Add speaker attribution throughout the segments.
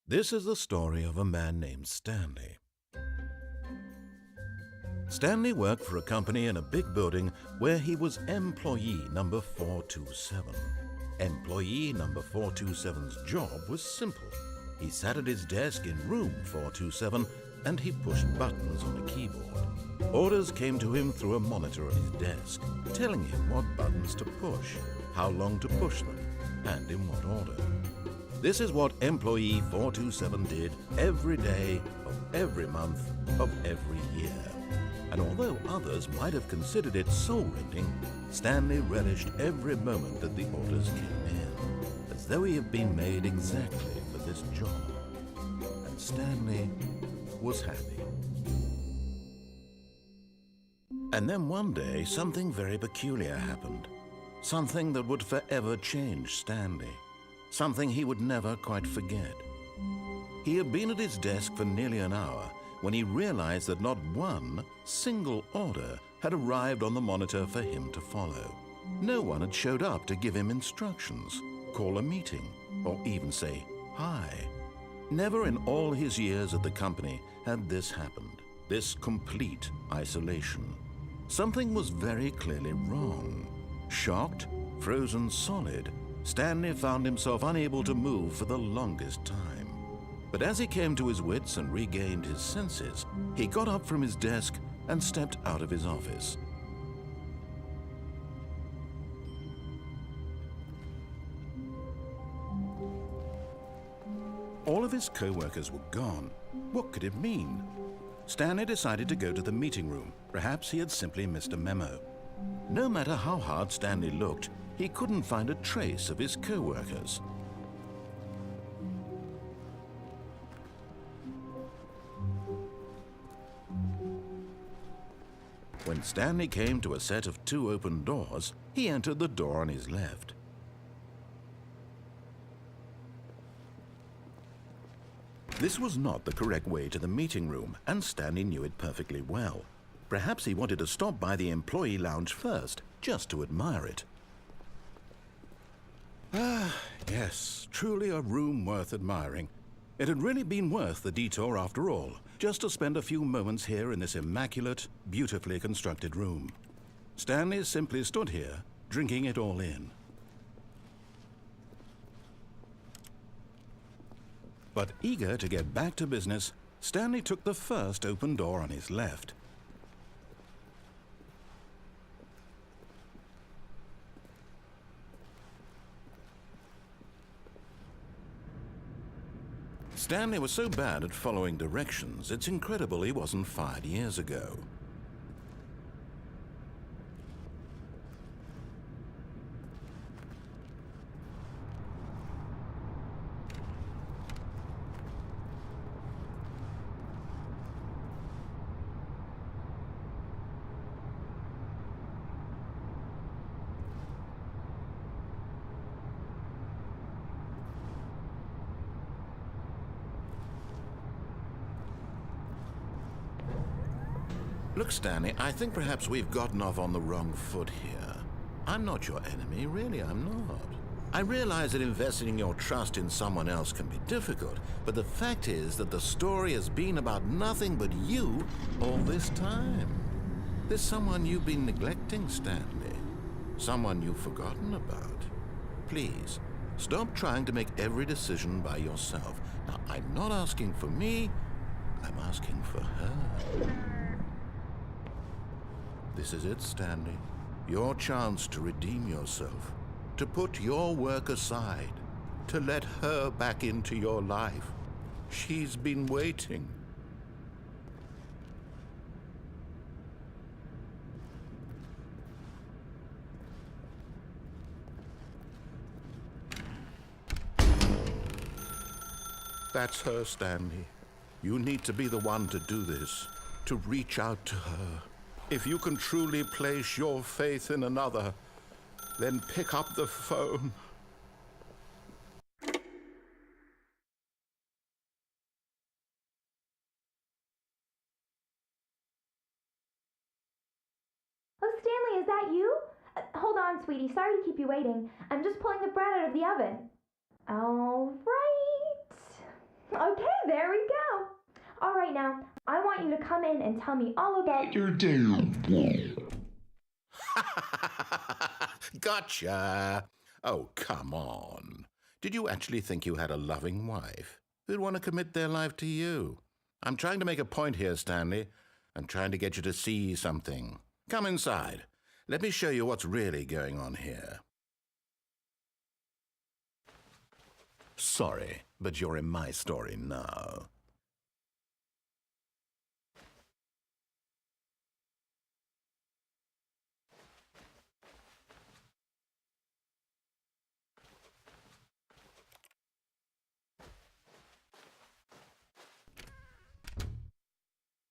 Speaker 1: This is the story of a man named Stanley. Stanley worked for a company in a big building where he was employee number 427. Employee number 427's job was simple. He sat at his desk in room 427 and he pushed buttons on a keyboard. Orders came to him through a monitor at his desk, telling him what buttons to push, how long to push them, and in what order. This is what employee 427 did every day of every month of every year. And although others might have considered it soul-rending, Stanley relished every moment that the orders came in, as though he had been made exactly for this job. And Stanley was happy. And then one day, something very peculiar happened. Something that would forever change Stanley. Something he would never quite forget. He had been at his desk for nearly an hour when he realized that not one single order had arrived on the monitor for him to follow. No one had showed up to give him instructions, call a meeting, or even say hi. Never in all his years at the company had this happened, this complete isolation. Something was very clearly wrong. Shocked, frozen solid, Stanley found himself unable to move for the longest time. But as he came to his wits and regained his senses, he got up from his desk and stepped out of his office. All of his co-workers were gone. What could it mean? Stanley decided to go to the meeting room. Perhaps he had simply missed a memo. No matter how hard Stanley looked, he couldn't find a trace of his co-workers. When Stanley came to a set of 2 open doors, he entered the door on his left. This was not the correct way to the meeting room, and Stanley knew it perfectly well. Perhaps he wanted to stop by the employee lounge first, just to admire it. Ah, yes, truly a room worth admiring. It had really been worth the detour after all, just to spend a few moments here in this immaculate, beautifully constructed room. Stanley simply stood here, drinking it all in. But eager to get back to business, Stanley took the first open door on his left. Stanley was so bad at following directions, it's incredible he wasn't fired years ago. Look, Stanley, I think perhaps we've gotten off on the wrong foot here. I'm not your enemy, really, I'm not. I realize that investing your trust in someone else can be difficult, but the fact is that the story has been about nothing but you all this time. There's someone you've been neglecting, Stanley. Someone you've forgotten about. Please, stop trying to make every decision by yourself. Now, I'm not asking for me, I'm asking for her. This is it, Stanley. Your chance to redeem yourself, to put your work aside, to let her back into your life. She's been waiting. That's her, Stanley. You need to be the one to do this, to reach out to her. If you can truly place your faith in another, then pick up the phone.
Speaker 2: Sweetie. Sorry to keep you waiting. I'm just pulling the bread out of the oven. All right. Okay, there we go. All right, now, I want you to come in and tell me all about your day.
Speaker 1: Gotcha! Oh, come on. Did you actually think you had a loving wife who'd want to commit their life to you? I'm trying to make a point here, Stanley. I'm trying to get you to see something. Come inside. Let me show you what's really going on here. Sorry, but you're in my story now.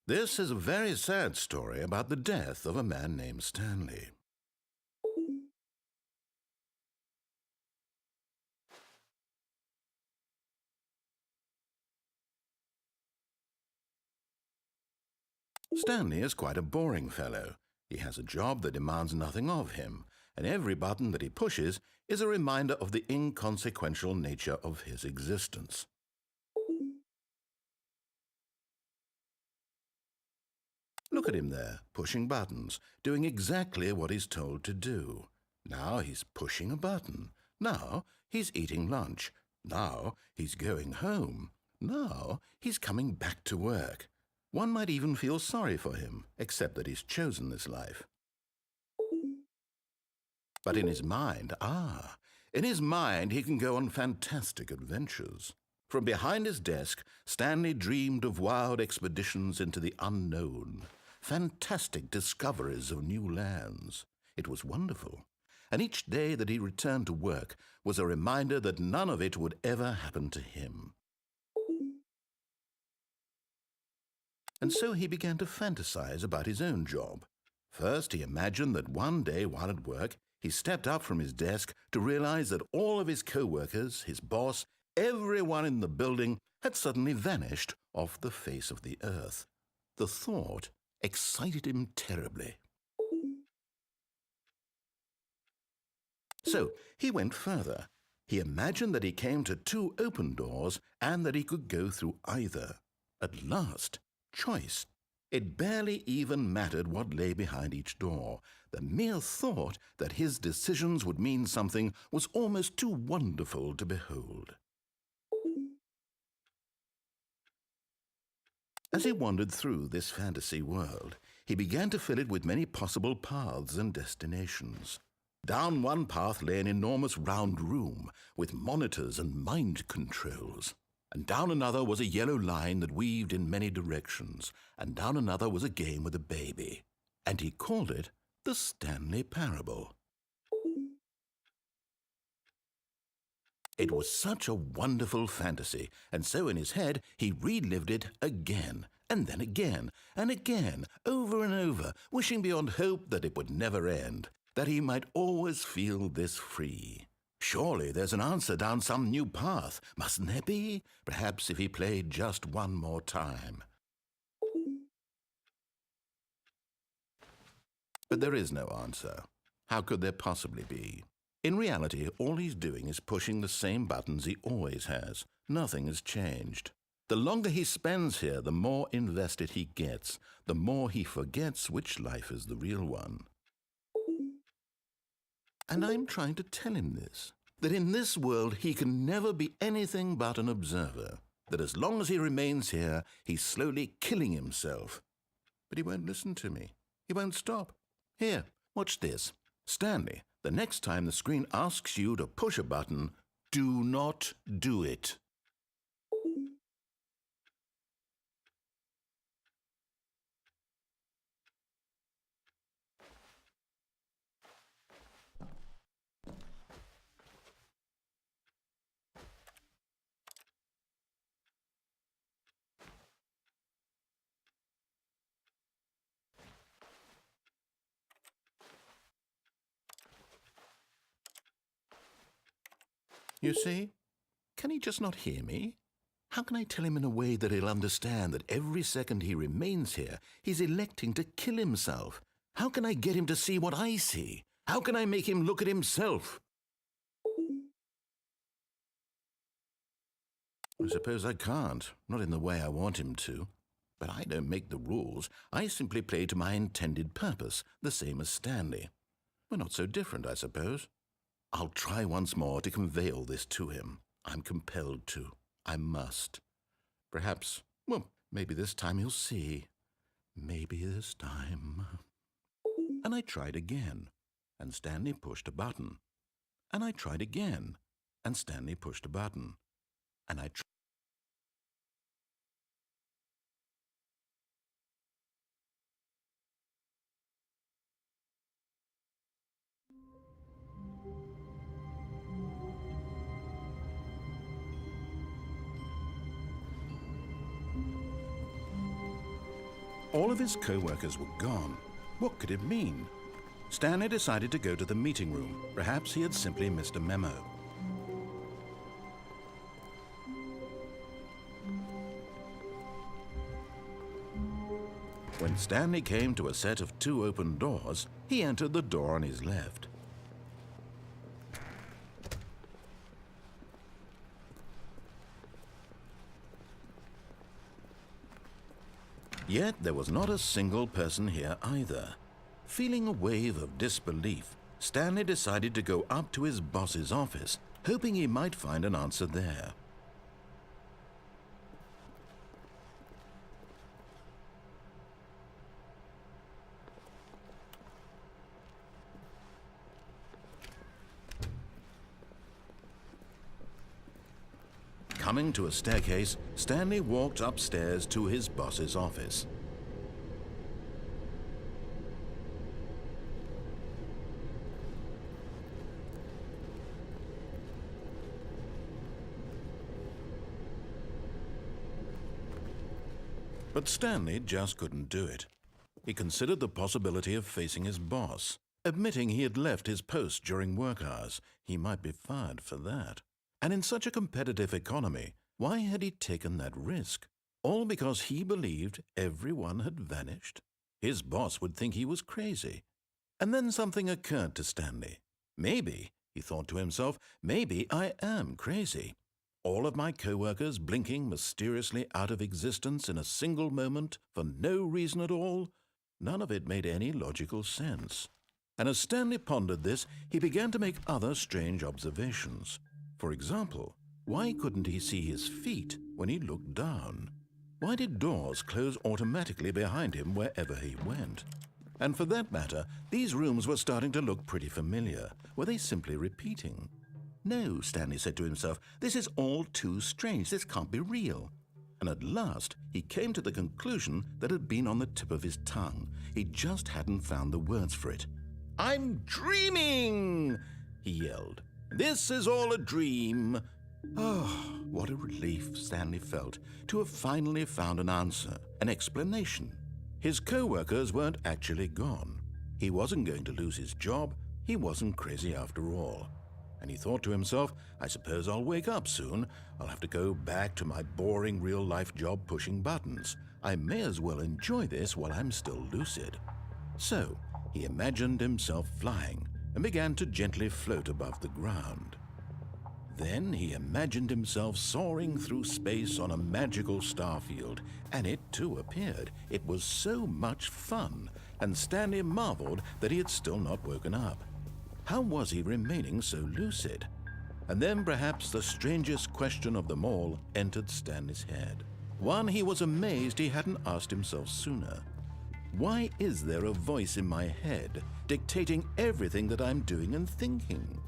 Speaker 1: This is a very sad story about the death of a man named Stanley. Stanley is quite a boring fellow. He has a job that demands nothing of him, and every button that he pushes is a reminder of the inconsequential nature of his existence. Look at him there, pushing buttons, doing exactly what he's told to do. Now he's pushing a button. Now he's eating lunch. Now he's going home. Now he's coming back to work. One might even feel sorry for him, except that he's chosen this life. But in his mind, he can go on fantastic adventures. From behind his desk, Stanley dreamed of wild expeditions into the unknown, fantastic discoveries of new lands. It was wonderful, and each day that he returned to work was a reminder that none of it would ever happen to him. And so he began to fantasize about his own job. First, he imagined that one day while at work, he stepped up from his desk to realize that all of his co-workers, his boss, everyone in the building had suddenly vanished off the face of the earth. The thought excited him terribly. So he went further. He imagined that he came to two open doors and that he could go through either. At last, choice. It barely even mattered what lay behind each door. The mere thought that his decisions would mean something was almost too wonderful to behold. As he wandered through this fantasy world, he began to fill it with many possible paths and destinations. Down one path lay an enormous round room with monitors and mind controls. And down another was a yellow line that weaved in many directions, and down another was a game with a baby. And he called it the Stanley Parable. It was such a wonderful fantasy, and so in his head he relived it again, and then again, and again, over and over, wishing beyond hope that it would never end, that he might always feel this free. Surely there's an answer down some new path, mustn't there be? Perhaps if he played just one more time. But there is no answer. How could there possibly be? In reality, all he's doing is pushing the same buttons he always has. Nothing has changed. The longer he spends here, the more invested he gets, the more he forgets which life is the real one. And I'm trying to tell him this, that in this world he can never be anything but an observer, that as long as he remains here, he's slowly killing himself. But he won't listen to me. He won't stop. Here, watch this. Stanley, the next time the screen asks you to push a button, do not do it. You see? Can he just not hear me? How can I tell him in a way that he'll understand that every second he remains here, he's electing to kill himself? How can I get him to see what I see? How can I make him look at himself? I suppose I can't, not in the way I want him to. But I don't make the rules. I simply play to my intended purpose, the same as Stanley. We're not so different, I suppose. I'll try once more to convey all this to him. I'm compelled to. I must. Perhaps, well, maybe this time he'll see. Maybe this time. And I tried again, and Stanley pushed a button. And I tried again, and Stanley pushed a button. And I tried. All of his co-workers were gone. What could it mean? Stanley decided to go to the meeting room. Perhaps he had simply missed a memo. When Stanley came to a set of 2 open doors, he entered the door on his left. Yet there was not a single person here either. Feeling a wave of disbelief, Stanley decided to go up to his boss's office, hoping he might find an answer there. Coming to a staircase, Stanley walked upstairs to his boss's office. But Stanley just couldn't do it. He considered the possibility of facing his boss. Admitting he had left his post during work hours, he might be fired for that. And in such a competitive economy, why had he taken that risk? All because he believed everyone had vanished? His boss would think he was crazy. And then something occurred to Stanley. Maybe, he thought to himself, maybe I am crazy. All of my co-workers blinking mysteriously out of existence in a single moment for no reason at all? None of it made any logical sense. And as Stanley pondered this, he began to make other strange observations. For example, why couldn't he see his feet when he looked down? Why did doors close automatically behind him wherever he went? And for that matter, these rooms were starting to look pretty familiar. Were they simply repeating? No, Stanley said to himself, this is all too strange. This can't be real. And at last, he came to the conclusion that had been on the tip of his tongue. He just hadn't found the words for it. "I'm dreaming!" he yelled. "This is all a dream." Oh, what a relief Stanley felt to have finally found an answer, an explanation. His co-workers weren't actually gone. He wasn't going to lose his job. He wasn't crazy after all. And he thought to himself, I suppose I'll wake up soon. I'll have to go back to my boring real-life job pushing buttons. I may as well enjoy this while I'm still lucid. So he imagined himself flying and began to gently float above the ground. Then he imagined himself soaring through space on a magical starfield, and it too appeared. It was so much fun, and Stanley marveled that he had still not woken up. How was he remaining so lucid? And then perhaps the strangest question of them all entered Stanley's head. One he was amazed he hadn't asked himself sooner. Why is there a voice in my head dictating everything that I'm doing and thinking?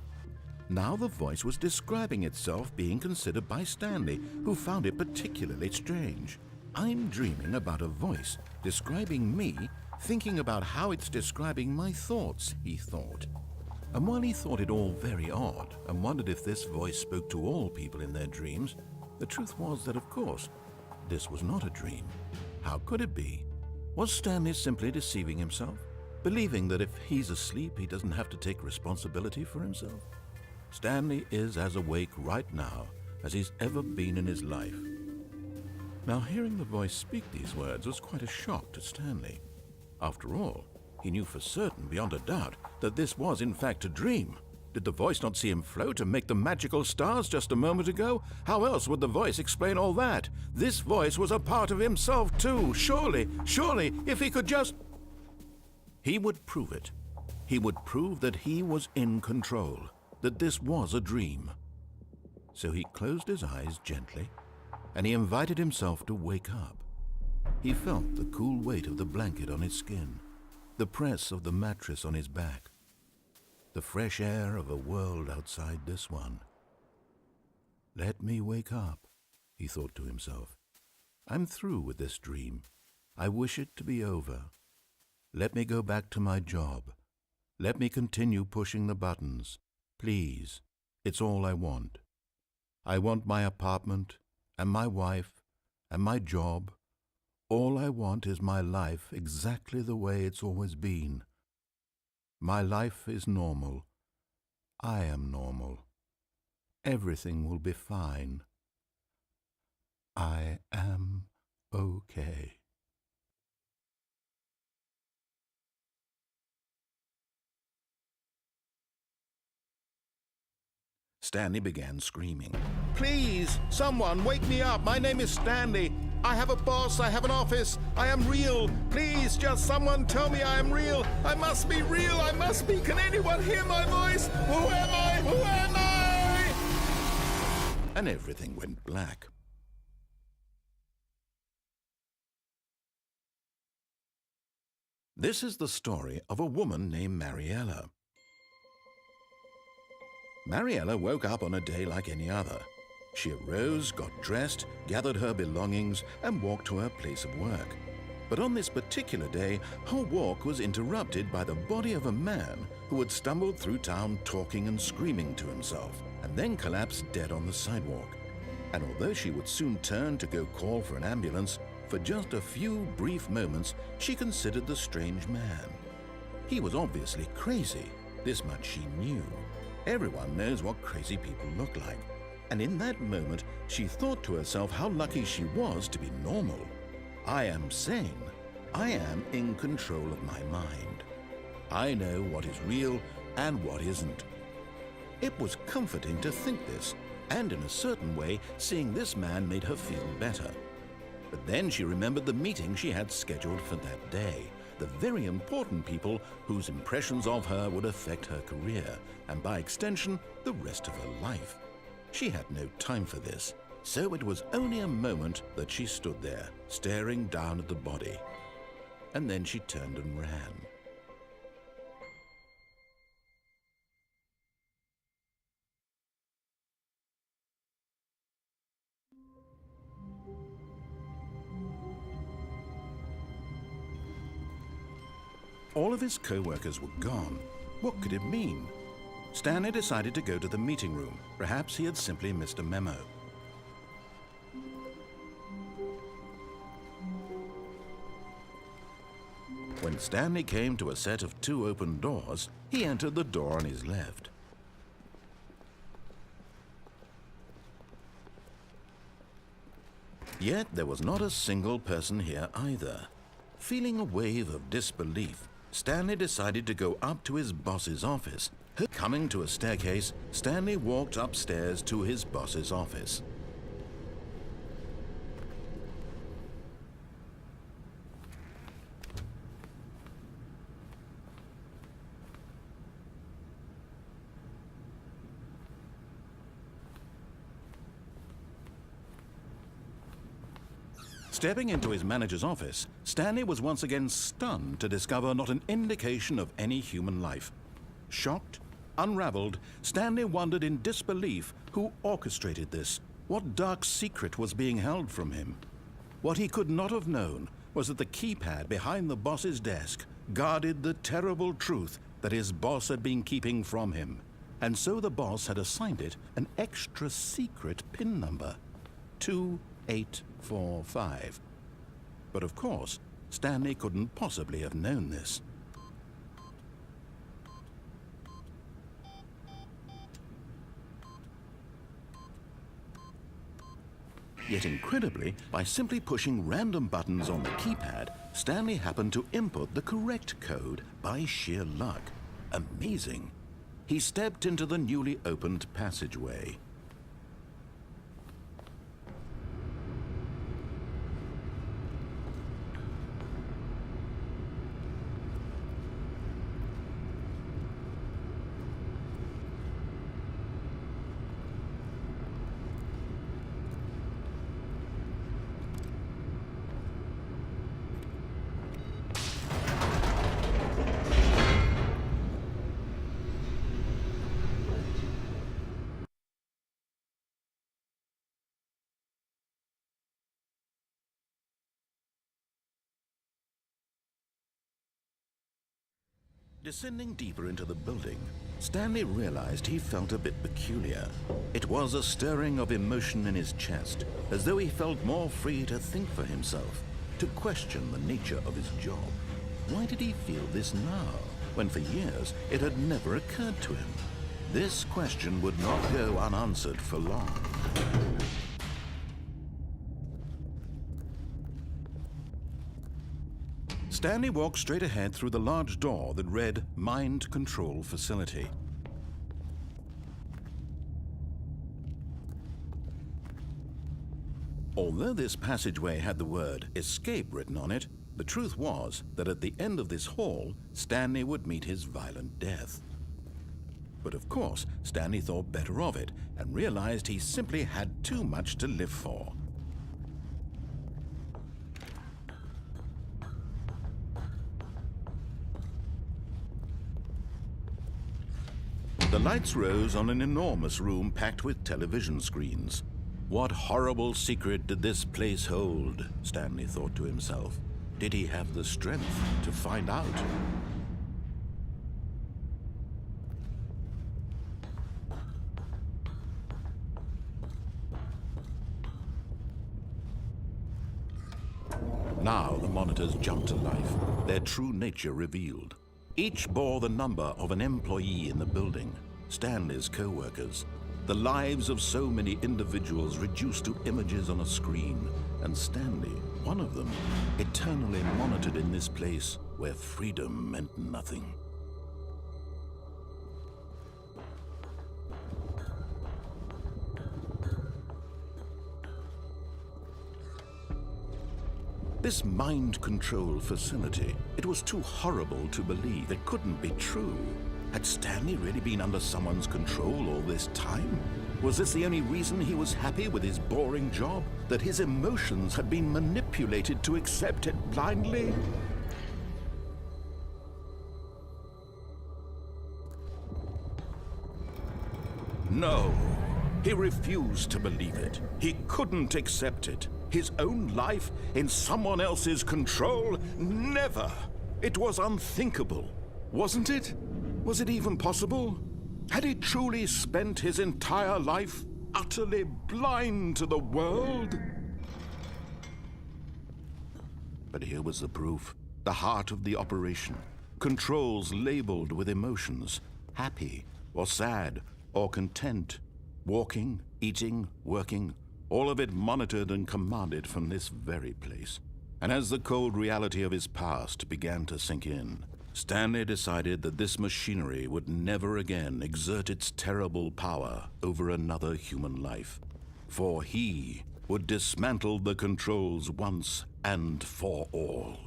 Speaker 1: Now the voice was describing itself being considered by Stanley, who found it particularly strange. I'm dreaming about a voice describing me, thinking about how it's describing my thoughts, he thought. And while he thought it all very odd and wondered if this voice spoke to all people in their dreams, the truth was that, of course, this was not a dream. How could it be? Was Stanley simply deceiving himself, believing that if he's asleep, he doesn't have to take responsibility for himself? Stanley is as awake right now as he's ever been in his life. Now, hearing the voice speak these words was quite a shock to Stanley. After all, He knew for certain, beyond a doubt, that this was in fact a dream. Did the voice not see him float and make the magical stars just a moment ago? How else would the voice explain all that? This voice was a part of himself too. Surely, if he could just... He would prove it. He would prove that he was in control, that this was a dream. So he closed his eyes gently, and he invited himself to wake up. He felt the cool weight of the blanket on his skin, the press of the mattress on his back, the fresh air of a world outside this one. Let me wake up, he thought to himself. I'm through with this dream. I wish it to be over. Let me go back to my job. Let me continue pushing the buttons. Please, it's all I want. I want my apartment, and my wife, and my job. All I want is my life exactly the way it's always been. My life is normal. I am normal. Everything will be fine. I am okay. Stanley began screaming. Please, someone, wake me up. My name is Stanley. I have a boss. I have an office. I am real. Please, just someone tell me I am real. I must be real. I must be. Can anyone hear my voice? Who am I? Who am I? And everything went black. This is the story of a woman named Mariella. Mariella woke up on a day like any other. She arose, got dressed, gathered her belongings, and walked to her place of work. But on this particular day, her walk was interrupted by the body of a man who had stumbled through town talking and screaming to himself, and then collapsed dead on the sidewalk. And although she would soon turn to go call for an ambulance, for just a few brief moments she considered the strange man. He was obviously crazy, this much she knew. Everyone knows what crazy people look like. And in that moment, she thought to herself how lucky she was to be normal. I am sane. I am in control of my mind. I know what is real and what isn't. It was comforting to think this, and in a certain way, seeing this man made her feel better. But then she remembered the meeting she had scheduled for that day. The very important people whose impressions of her would affect her career, and by extension, the rest of her life. She had no time for this, so it was only a moment that she stood there, staring down at the body. And then she turned and ran. All of his co-workers were gone. What could it mean? Stanley decided to go to the meeting room. Perhaps he had simply missed a memo. When Stanley came to a set of 2 open doors, he entered the door on his left. Yet there was not a single person here either. Feeling a wave of disbelief, Stanley decided to go up to his boss's office. Coming to a staircase, Stanley walked upstairs to his boss's office. Stepping into his manager's office, Stanley was once again stunned to discover not an indication of any human life. Shocked, unraveled, Stanley wondered in disbelief who orchestrated this. What dark secret was being held from him? What he could not have known was that the keypad behind the boss's desk guarded the terrible truth that his boss had been keeping from him. And so the boss had assigned it an extra secret PIN number, 2845. But of course, Stanley couldn't possibly have known this. Yet incredibly, by simply pushing random buttons on the keypad, Stanley happened to input the correct code by sheer luck. Amazing. He stepped into the newly opened passageway. Descending deeper into the building, Stanley realized he felt a bit peculiar. It was a stirring of emotion in his chest, as though he felt more free to think for himself, to question the nature of his job. Why did he feel this now, when for years it had never occurred to him? This question would not go unanswered for long. Stanley walked straight ahead through the large door that read Mind Control Facility. Although this passageway had the word Escape written on it, the truth was that at the end of this hall, Stanley would meet his violent death. But of course, Stanley thought better of it and realized he simply had too much to live for. The lights rose on an enormous room packed with television screens. What horrible secret did this place hold? Stanley thought to himself. Did he have the strength to find out? Now the monitors jumped to life, their true nature revealed. Each bore the number of an employee in the building, Stanley's co-workers. The lives of so many individuals reduced to images on a screen, and Stanley, one of them, eternally monitored in this place where freedom meant nothing. This mind control facility, it was too horrible to believe. It couldn't be true. Had Stanley really been under someone's control all this time? Was this the only reason he was happy with his boring job? That his emotions had been manipulated to accept it blindly? No, he refused to believe it. He couldn't accept it. His own life in someone else's control? Never! It was unthinkable, wasn't it? Was it even possible? Had he truly spent his entire life utterly blind to the world? But here was the proof. The heart of the operation. Controls labeled with emotions. Happy, or sad, or content. Walking, eating, working. All of it monitored and commanded from this very place. And as the cold reality of his past began to sink in, Stanley decided that this machinery would never again exert its terrible power over another human life. For he would dismantle the controls once and for all.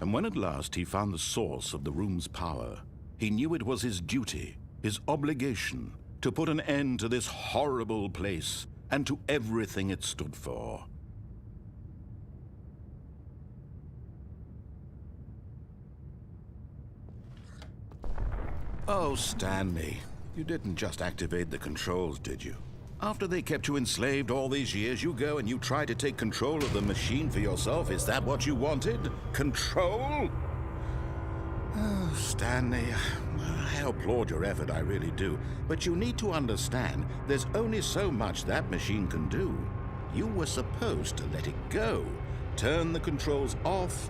Speaker 1: And when at last he found the source of the room's power, he knew it was his duty, his obligation, to put an end to this horrible place and to everything it stood for. Oh, Stanley, you didn't just activate the controls, did you? After they kept you enslaved all these years, you go and you try to take control of the machine for yourself. Is that what you wanted? Control? Oh, Stanley, I applaud your effort, I really do. But you need to understand, there's only so much that machine can do. You were supposed to let it go, turn the controls off,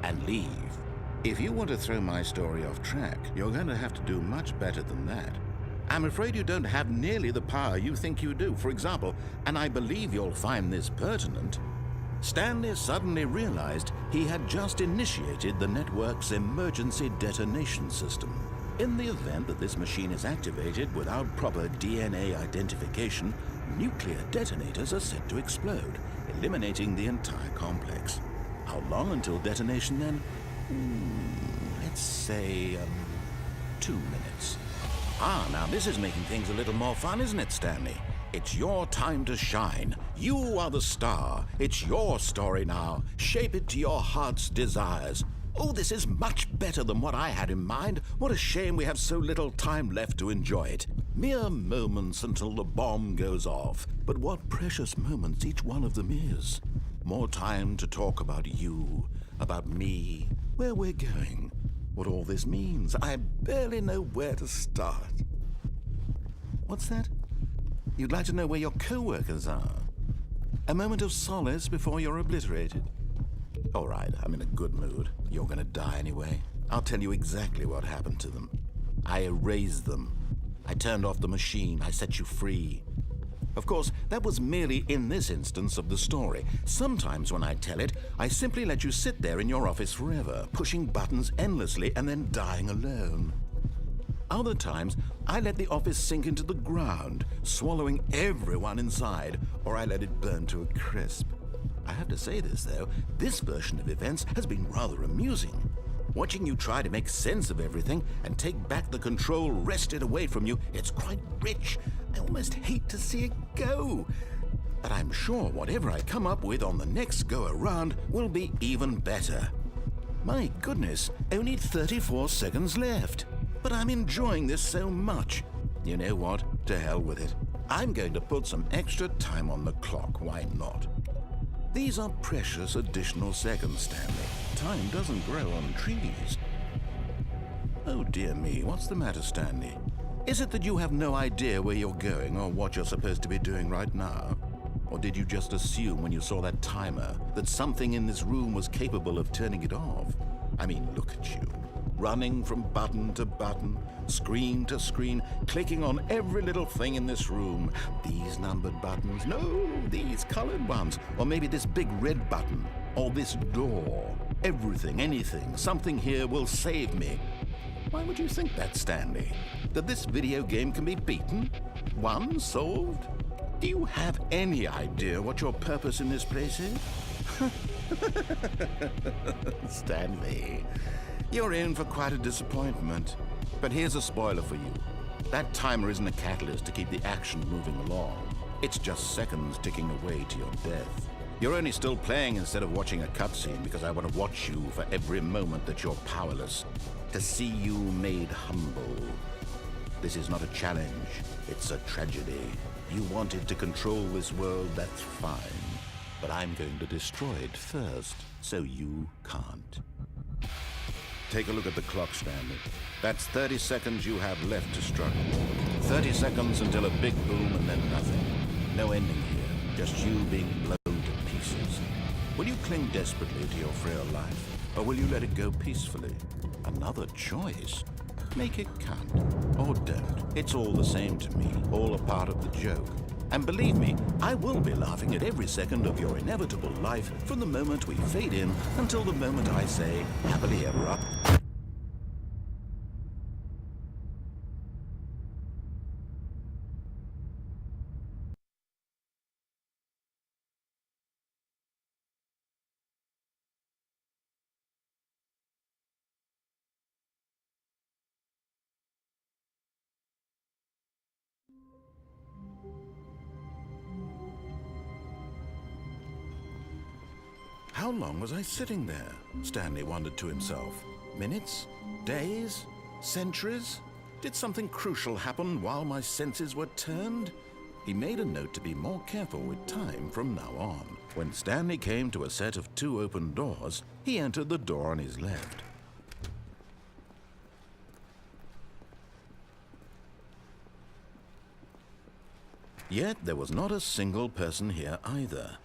Speaker 1: and leave. If you want to throw my story off track, you're going to have to do much better than that. I'm afraid you don't have nearly the power you think you do. For example, and I believe you'll find this pertinent, Stanley suddenly realized he had just initiated the network's emergency detonation system. In the event that this machine is activated without proper DNA identification, nuclear detonators are set to explode, eliminating the entire complex. How long until detonation then? Let's say 2 minutes. Now this is making things a little more fun, isn't it, Stanley? It's your time to shine. You are the star. It's your story now. Shape it to your heart's desires. Oh, this is much better than what I had in mind. What a shame we have so little time left to enjoy it. Mere moments until the bomb goes off. But what precious moments each one of them is. More time to talk about you, about me, where we're going, what all this means. I barely know where to start. What's that? You'd like to know where your co-workers are? A moment of solace before you're obliterated? All right, I'm in a good mood. You're gonna die anyway. I'll tell you exactly what happened to them. I erased them. I turned off the machine. I set you free. Of course, that was merely in this instance of the story. Sometimes when I tell it, I simply let you sit there in your office forever, pushing buttons endlessly and then dying alone. Other times, I let the office sink into the ground, swallowing everyone inside, or I let it burn to a crisp. I have to say this, though, this version of events has been rather amusing. Watching you try to make sense of everything and take back the control wrested away from you, it's quite rich. I almost hate to see it go. But I'm sure whatever I come up with on the next go-around will be even better. My goodness, only 34 seconds left. But I'm enjoying this so much. You know what? To hell with it. I'm going to put some extra time on the clock. Why not? These are precious additional seconds, Stanley. Time doesn't grow on trees. Oh dear me, what's the matter, Stanley? Is it that you have no idea where you're going or what you're supposed to be doing right now? Or did you just assume when you saw that timer that something in this room was capable of turning it off? I mean, look at you. Running from button to button, screen to screen, clicking on every little thing in this room. These numbered buttons, no, these colored ones. Or maybe this big red button, or this door. Everything, anything, something here will save me. Why would you think that, Stanley? That this video game can be beaten? Won? Solved? Do you have any idea what your purpose in this place is? Stanley, you're in for quite a disappointment. But here's a spoiler for you. That timer isn't a catalyst to keep the action moving along. It's just seconds ticking away to your death. You're only still playing instead of watching a cutscene because I want to watch you for every moment that you're powerless. To see you made humble. This is not a challenge. It's a tragedy. You wanted to control this world, that's fine. But I'm going to destroy it first, so you can't. Take a look at the clock, Stanley. That's 30 seconds you have left to struggle. 30 seconds until a big boom and then nothing. No ending here, just you being blown to pieces. Will you cling desperately to your frail life, or will you let it go peacefully? Another choice. Make it count, or don't. It's all the same to me, all a part of the joke. And believe me, I will be laughing at every second of your inevitable life from the moment we fade in until the moment I say, happily ever up. How long was I sitting there? Stanley wondered to himself. Minutes? Days? Centuries? Did something crucial happen while my senses were turned? He made a note to be more careful with time from now on. When Stanley came to a set of 2 open doors, he entered the door on his left. Yet there was not a single person here either.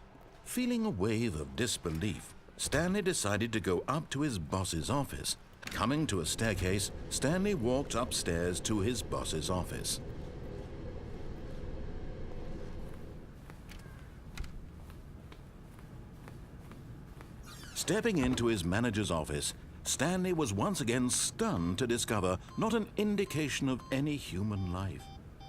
Speaker 1: Feeling a wave of disbelief, Stanley decided to go up to his boss's office. Coming to a staircase, Stanley walked upstairs to his boss's office. Stepping into his manager's office, Stanley was once again stunned to discover not an indication of any human life.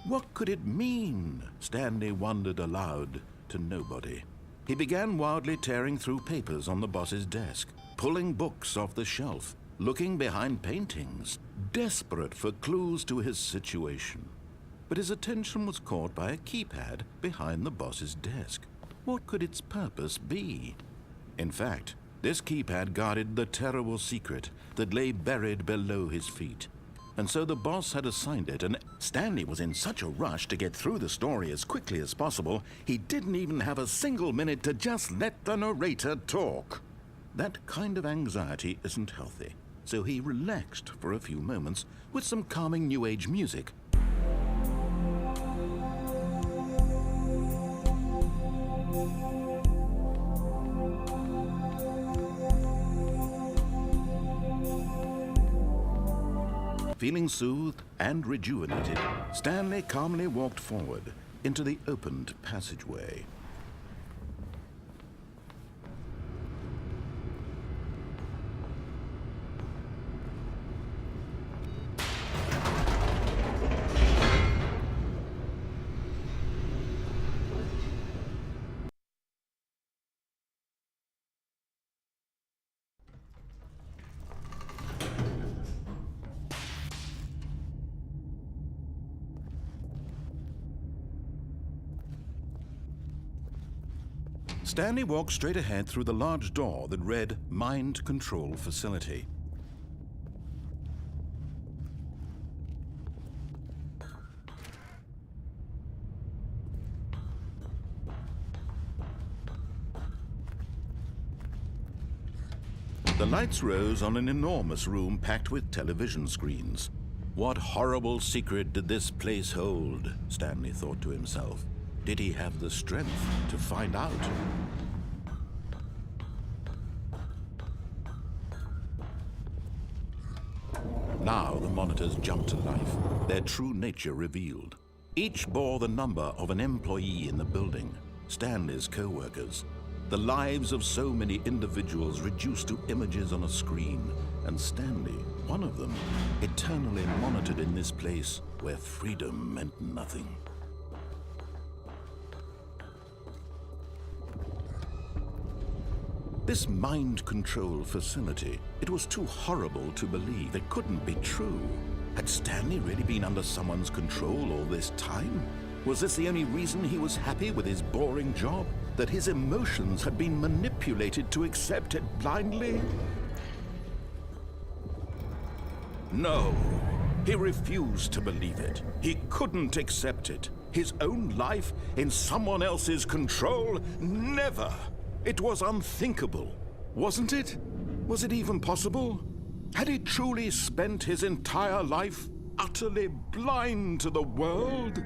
Speaker 1: What could it mean? Stanley wondered aloud to nobody. He began wildly tearing through papers on the boss's desk, pulling books off the shelf, looking behind paintings, desperate for clues to his situation. But his attention was caught by a keypad behind the boss's desk. What could its purpose be? In fact, this keypad guarded the terrible secret that lay buried below his feet. And so the boss had assigned it, and Stanley was in such a rush to get through the story as quickly as possible, he didn't even have a single minute to just let the narrator talk. That kind of anxiety isn't healthy, so he relaxed for a few moments with some calming New Age music. Feeling soothed and rejuvenated, Stanley calmly walked forward into the opened passageway. Stanley walked straight ahead through the large door that read Mind Control Facility. The lights rose on an enormous room packed with television screens. What horrible secret did this place hold? Stanley thought to himself. Did he have the strength to find out? Now the monitors jumped to life, their true nature revealed. Each bore the number of an employee in the building, Stanley's co-workers. The lives of so many individuals reduced to images on a screen, and Stanley, one of them, eternally monitored in this place where freedom meant nothing. This mind control facility, it was too horrible to believe. It couldn't be true. Had Stanley really been under someone's control all this time? Was this the only reason he was happy with his boring job? That his emotions had been manipulated to accept it blindly? No, he refused to believe it. He couldn't accept it. His own life in someone else's control? Never! It was unthinkable, wasn't it? Was it even possible? Had he truly spent his entire life utterly blind to the world?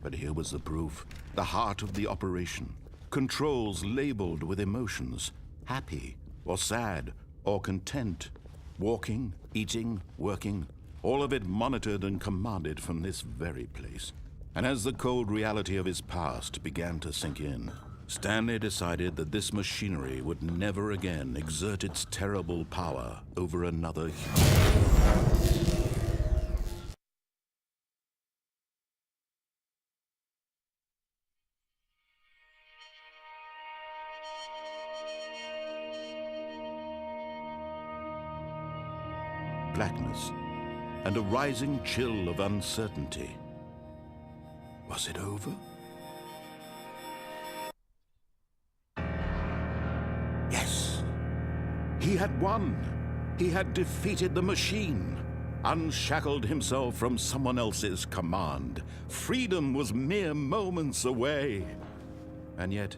Speaker 1: But here was the proof, the heart of the operation. Controls labeled with emotions, happy or sad or content. Walking, eating, working, all of it monitored and commanded from this very place. And as the cold reality of his past began to sink in, Stanley decided that this machinery would never again exert its terrible power over another human. Blackness and a rising chill of uncertainty. Was it over? Yes. He had won. He had defeated the machine. unshackled himself from someone else's command. Freedom was mere moments away. And yet,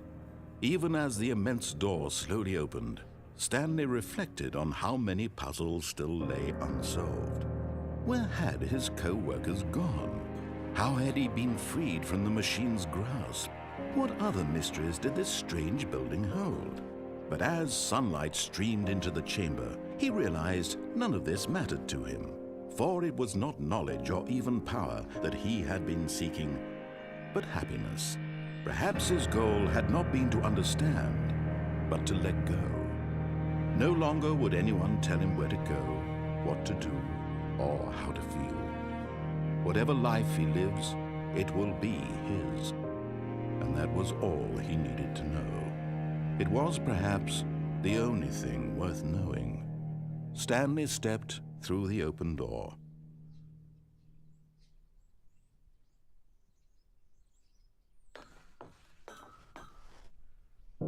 Speaker 1: even as the immense door slowly opened, Stanley reflected on how many puzzles still lay unsolved. Where had his co-workers gone? How had he been freed from the machine's grasp? What other mysteries did this strange building hold? But as sunlight streamed into the chamber, he realized none of this mattered to him, for it was not knowledge or even power that he had been seeking, but happiness. Perhaps his goal had not been to understand, but to let go. No longer would anyone tell him where to go, what to do, or how to feel. Whatever life he lives, it will be his. And that was all he needed to know. It was perhaps the only thing worth knowing. Stanley stepped through the open door.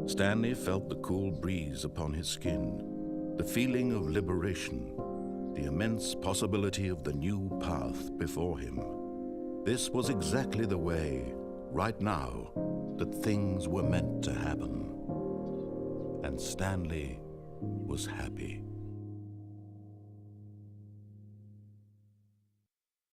Speaker 1: Stanley felt the cool breeze upon his skin, the feeling of liberation, the immense possibility of the new path before him. This was exactly the way, right now, that things were meant to happen. And Stanley was happy.